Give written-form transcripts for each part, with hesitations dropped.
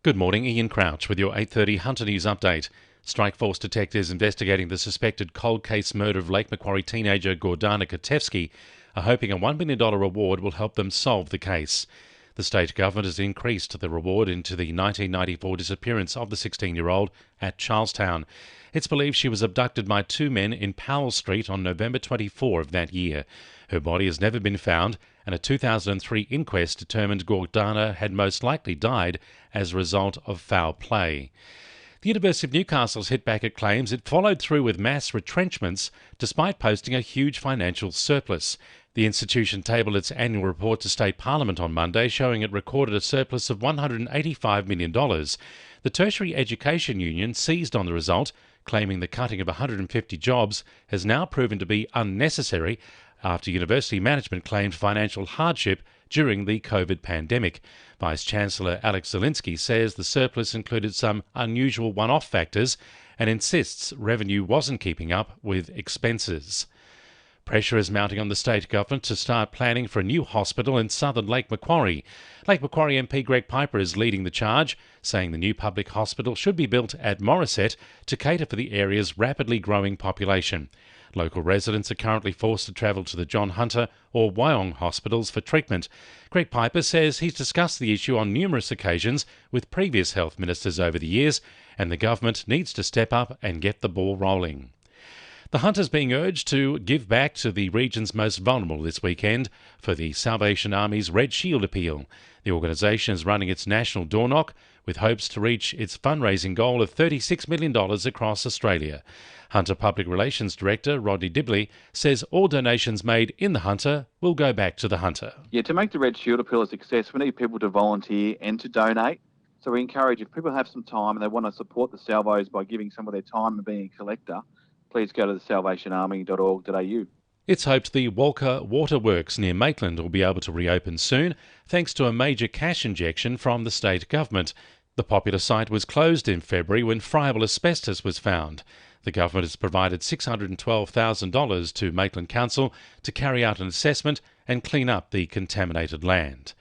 Good morning, Ian Crouch with your 8:30 Hunter News update. Strikeforce detectives investigating the suspected cold case murder of Lake Macquarie teenager Gordana Kotevsky are hoping a $1 million reward will help them solve the case. The state government has increased the reward into the 1994 disappearance of the 16-year-old at Charlestown. It's believed she was abducted by two men in Powell Street on November 24 of that year. Her body has never been found, and a 2003 inquest determined Gordana had most likely died as a result of foul play. The University of Newcastle has hit back at claims it followed through with mass retrenchments despite posting a huge financial surplus. The institution tabled its annual report to State Parliament on Monday, showing it recorded a surplus of $185 million. The Tertiary Education Union seized on the result, claiming the cutting of 150 jobs has now proven to be unnecessary after university management claimed financial hardship during the COVID pandemic. Vice-Chancellor Alex Zielinski says the surplus included some unusual one-off factors and insists revenue wasn't keeping up with expenses. Pressure is mounting on the state government to start planning for a new hospital in southern Lake Macquarie. Lake Macquarie MP Greg Piper is leading the charge, saying the new public hospital should be built at Morisset to cater for the area's rapidly growing population. Local residents are currently forced to travel to the John Hunter or Wyong hospitals for treatment. Greg Piper says he's discussed the issue on numerous occasions with previous health ministers over the years, and the government needs to step up and get the ball rolling. The Hunter's being urged to give back to the region's most vulnerable this weekend for the Salvation Army's Red Shield appeal. The organisation is running its national door knock with hopes to reach its fundraising goal of $36 million across Australia. Hunter Public Relations Director Rodney Dibley says all donations made in the Hunter will go back to the Hunter. Yeah, to make the Red Shield appeal a success, we need people to volunteer and to donate. So we encourage, if people have some time and they want to support the Salvos by giving some of their time and being a collector, please go to the salvationarmy.org.au. It's hoped the Walker Waterworks near Maitland will be able to reopen soon, thanks to a major cash injection from the state government. The popular site was closed in February when friable asbestos was found. The government has provided $612,000 to Maitland Council to carry out an assessment and clean up the contaminated land.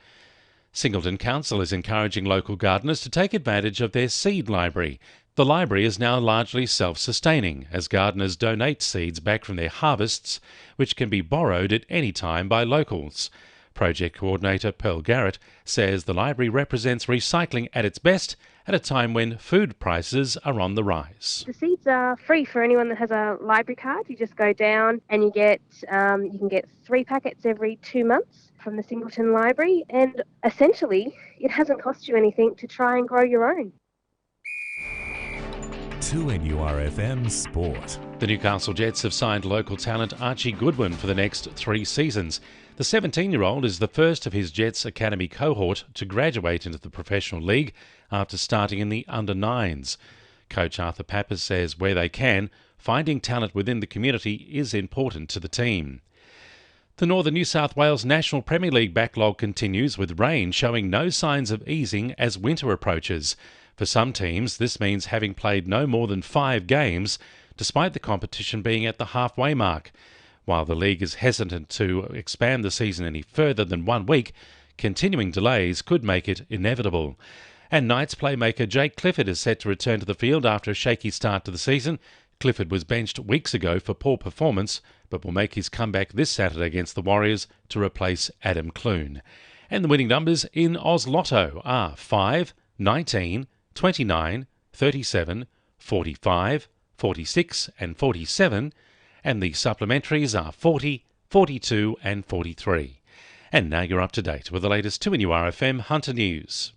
Singleton Council is encouraging local gardeners to take advantage of their seed library. The library is now largely self-sustaining as gardeners donate seeds back from their harvests, which can be borrowed at any time by locals. Project Coordinator Pearl Garrett says the library represents recycling at its best at a time when food prices are on the rise. The seeds are free for anyone that has a library card. You just go down and you can get 3 packets every 2 months from the Singleton Library, and essentially it hasn't cost you anything to try and grow your own. 2NURFM Sport. The Newcastle Jets have signed local talent Archie Goodwin for the next 3 seasons. The 17-year-old is the first of his Jets Academy cohort to graduate into the professional league after starting in the under-9s. Coach Arthur Pappas says where they can, finding talent within the community is important to the team. The Northern New South Wales National Premier League backlog continues, with rain showing no signs of easing as winter approaches. For some teams, this means having played no more than 5 games, despite the competition being at the halfway mark. While the league is hesitant to expand the season any further than 1 week, continuing delays could make it inevitable. And Knights playmaker Jake Clifford is set to return to the field after a shaky start to the season. Clifford was benched weeks ago for poor performance, but will make his comeback this Saturday against the Warriors to replace Adam Clune. And the winning numbers in Oz Lotto are 5, 19, 29, 37, 45, 46 and 47, and the supplementaries are 40, 42 and 43. And now you're up to date with the latest 2NURFM Hunter News.